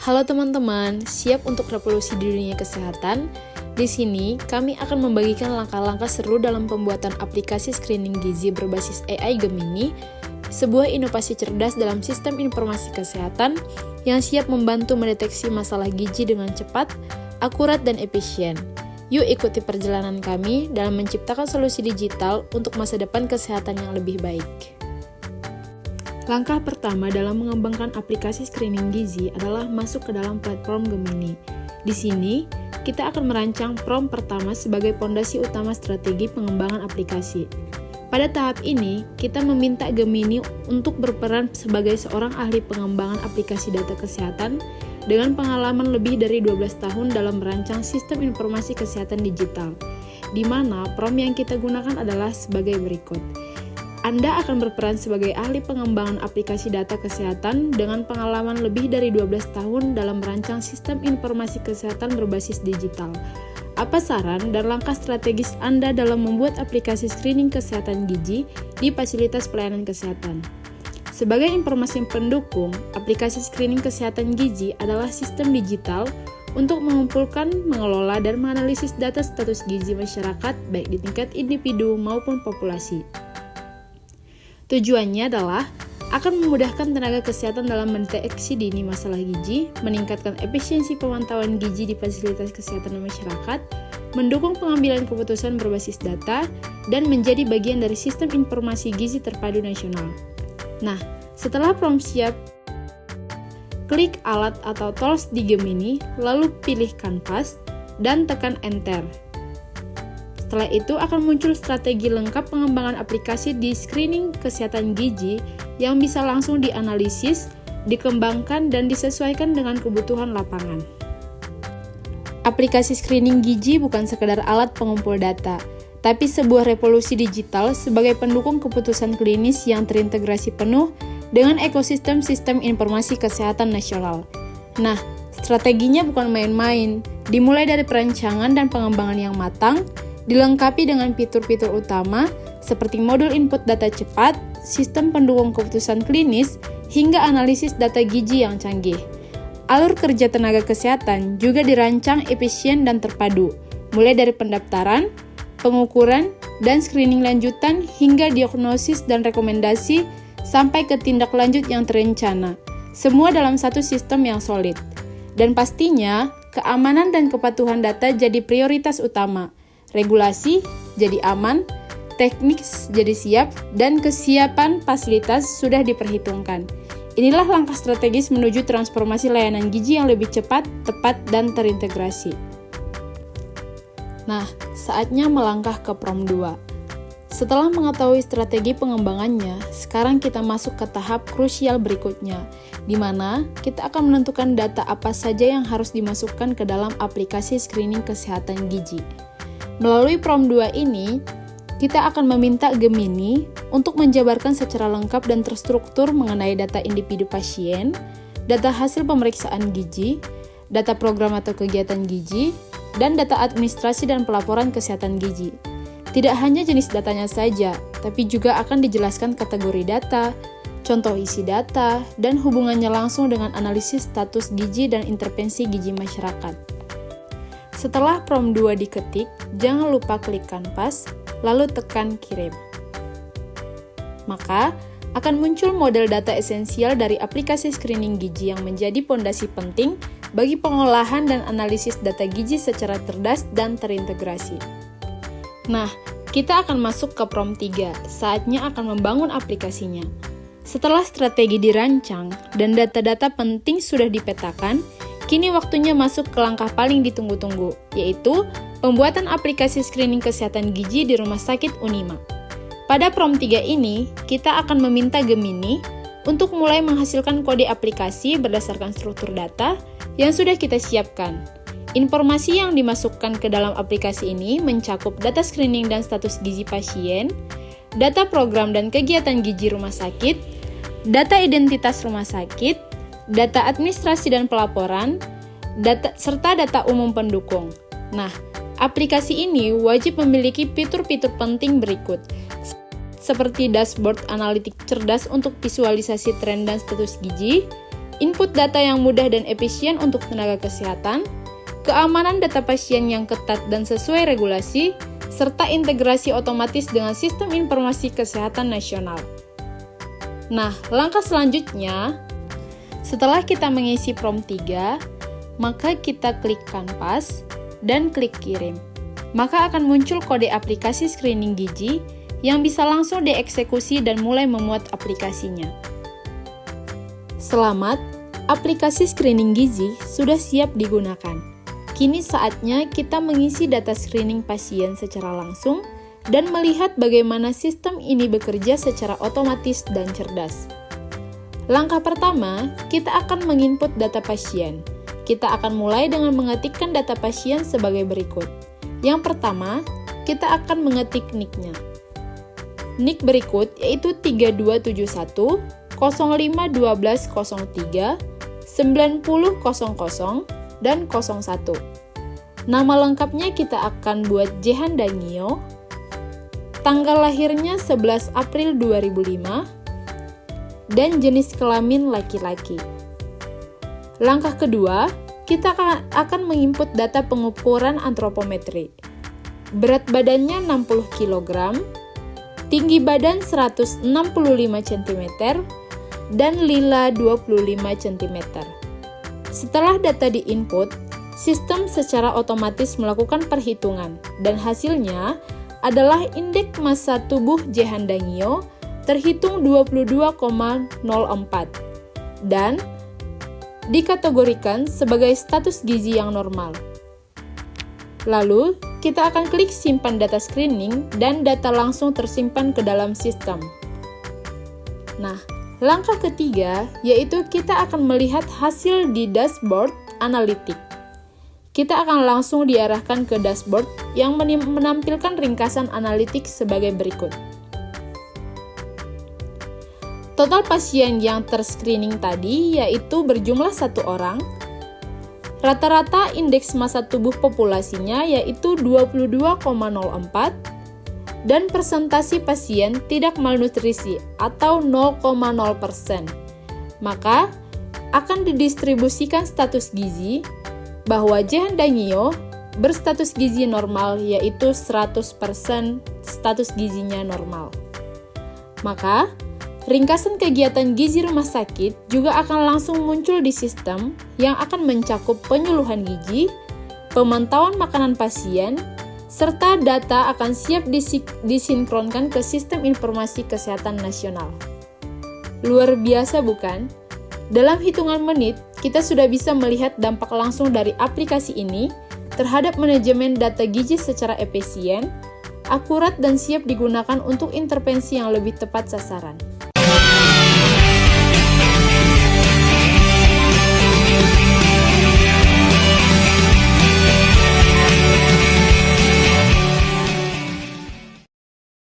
Halo teman-teman, siap untuk revolusi di dunia kesehatan? Di sini, kami akan membagikan langkah-langkah seru dalam pembuatan aplikasi screening gizi berbasis AI Gemini, sebuah inovasi cerdas dalam sistem informasi kesehatan yang siap membantu mendeteksi masalah gizi dengan cepat, akurat, dan efisien. Yuk ikuti perjalanan kami dalam menciptakan solusi digital untuk masa depan kesehatan yang lebih baik. Langkah pertama dalam mengembangkan aplikasi screening gizi adalah masuk ke dalam platform Gemini. Di sini, kita akan merancang prompt pertama sebagai fondasi utama strategi pengembangan aplikasi. Pada tahap ini, kita meminta Gemini untuk berperan sebagai seorang ahli pengembangan aplikasi data kesehatan dengan pengalaman lebih dari 12 tahun dalam merancang sistem informasi kesehatan digital, di mana prompt yang kita gunakan adalah sebagai berikut. Anda akan berperan sebagai ahli pengembangan aplikasi data kesehatan dengan pengalaman lebih dari 12 tahun dalam merancang sistem informasi kesehatan berbasis digital. Apa saran dan langkah strategis Anda dalam membuat aplikasi screening kesehatan gizi di fasilitas pelayanan kesehatan? Sebagai informasi pendukung, aplikasi screening kesehatan gizi adalah sistem digital untuk mengumpulkan, mengelola, dan menganalisis data status gizi masyarakat baik di tingkat individu maupun populasi. Tujuannya adalah akan memudahkan tenaga kesehatan dalam mendeteksi dini masalah gizi, meningkatkan efisiensi pemantauan gizi di fasilitas kesehatan masyarakat, mendukung pengambilan keputusan berbasis data, dan menjadi bagian dari sistem informasi gizi terpadu nasional. Nah, setelah prompt siap, klik alat atau tools di Gemini, lalu pilih Canvas, dan tekan Enter. Setelah itu akan muncul strategi lengkap pengembangan aplikasi di screening kesehatan gizi yang bisa langsung dianalisis, dikembangkan, dan disesuaikan dengan kebutuhan lapangan. Aplikasi screening gizi bukan sekedar alat pengumpul data, tapi sebuah revolusi digital sebagai pendukung keputusan klinis yang terintegrasi penuh dengan ekosistem sistem informasi kesehatan nasional. Nah, strateginya bukan main-main, dimulai dari perancangan dan pengembangan yang matang, dilengkapi dengan fitur-fitur utama seperti modul input data cepat, sistem pendukung keputusan klinis, hingga analisis data gizi yang canggih. Alur kerja tenaga kesehatan juga dirancang efisien dan terpadu, mulai dari pendaftaran, pengukuran, dan screening lanjutan hingga diagnosis dan rekomendasi sampai ke tindak lanjut yang terencana. Semua dalam satu sistem yang solid. Dan pastinya, keamanan dan kepatuhan data jadi prioritas utama. Regulasi jadi aman, teknis jadi siap, dan kesiapan fasilitas sudah diperhitungkan. Inilah langkah strategis menuju transformasi layanan gizi yang lebih cepat, tepat, dan terintegrasi. Nah, saatnya melangkah ke prompt 2. Setelah mengetahui strategi pengembangannya, sekarang kita masuk ke tahap krusial berikutnya, di mana kita akan menentukan data apa saja yang harus dimasukkan ke dalam aplikasi screening kesehatan gizi. Melalui prompt 2 ini, kita akan meminta Gemini untuk menjabarkan secara lengkap dan terstruktur mengenai data individu pasien, data hasil pemeriksaan gizi, data program atau kegiatan gizi, dan data administrasi dan pelaporan kesehatan gizi. Tidak hanya jenis datanya saja, tapi juga akan dijelaskan kategori data, contoh isi data, dan hubungannya langsung dengan analisis status gizi dan intervensi gizi masyarakat. Setelah prompt 2 diketik, jangan lupa klik Canvas, lalu tekan Kirim. Maka, akan muncul model data esensial dari aplikasi screening gizi yang menjadi fondasi penting bagi pengolahan dan analisis data gizi secara cerdas dan terintegrasi. Nah, kita akan masuk ke prompt 3, saatnya akan membangun aplikasinya. Setelah strategi dirancang dan data-data penting sudah dipetakan, kini waktunya masuk ke langkah paling ditunggu-tunggu, yaitu pembuatan aplikasi screening kesehatan gizi di Rumah Sakit Unima. Pada prompt 3 ini, kita akan meminta Gemini untuk mulai menghasilkan kode aplikasi berdasarkan struktur data yang sudah kita siapkan. Informasi yang dimasukkan ke dalam aplikasi ini mencakup data screening dan status gizi pasien, data program dan kegiatan gizi rumah sakit, data identitas rumah sakit, data administrasi dan pelaporan, serta data umum pendukung. Nah, aplikasi ini wajib memiliki fitur-fitur penting berikut, seperti dashboard analitik cerdas untuk visualisasi tren dan status gizi, input data yang mudah dan efisien untuk tenaga kesehatan, keamanan data pasien yang ketat dan sesuai regulasi, serta integrasi otomatis dengan sistem informasi kesehatan nasional. Nah, langkah selanjutnya, setelah kita mengisi prompt 3, maka kita klik Kanvas dan klik kirim. Maka akan muncul kode aplikasi screening gizi yang bisa langsung dieksekusi dan mulai memuat aplikasinya. Selamat, aplikasi screening gizi sudah siap digunakan. Kini saatnya kita mengisi data screening pasien secara langsung dan melihat bagaimana sistem ini bekerja secara otomatis dan cerdas. Langkah pertama, kita akan menginput data pasien. Kita akan mulai dengan mengetikkan data pasien sebagai berikut. Yang pertama, kita akan mengetik NIK-nya. NIK berikut yaitu 3271 051203 9000 dan 01. Nama lengkapnya kita akan buat Jehan Dangio. Tanggal lahirnya 11 April 2005 dan jenis kelamin laki-laki. Langkah kedua, kita akan menginput data pengukuran antropometri. Berat badannya 60 kg, tinggi badan 165 cm, dan lila 25 cm. Setelah data diinput, sistem secara otomatis melakukan perhitungan dan hasilnya adalah indeks massa tubuh Jehan Dangio terhitung 22,04 dan dikategorikan sebagai status gizi yang normal. Lalu, kita akan klik simpan data screening dan data langsung tersimpan ke dalam sistem. Nah, langkah ketiga yaitu kita akan melihat hasil di dashboard analitik. Kita akan langsung diarahkan ke dashboard yang menampilkan ringkasan analitik sebagai berikut. Total pasien yang terscreening tadi yaitu berjumlah 1 orang. Rata-rata indeks massa tubuh populasinya yaitu 22,04 dan persentase pasien tidak malnutrisi atau 0,0%. Maka akan didistribusikan status gizi bahwa Jehan Dangio berstatus gizi normal yaitu 100% status gizinya normal. Maka ringkasan kegiatan gizi rumah sakit juga akan langsung muncul di sistem yang akan mencakup penyuluhan gizi, pemantauan makanan pasien, serta data akan siap disinkronkan ke sistem informasi kesehatan nasional. Luar biasa bukan? Dalam hitungan menit, kita sudah bisa melihat dampak langsung dari aplikasi ini terhadap manajemen data gizi secara efisien, akurat, dan siap digunakan untuk intervensi yang lebih tepat sasaran.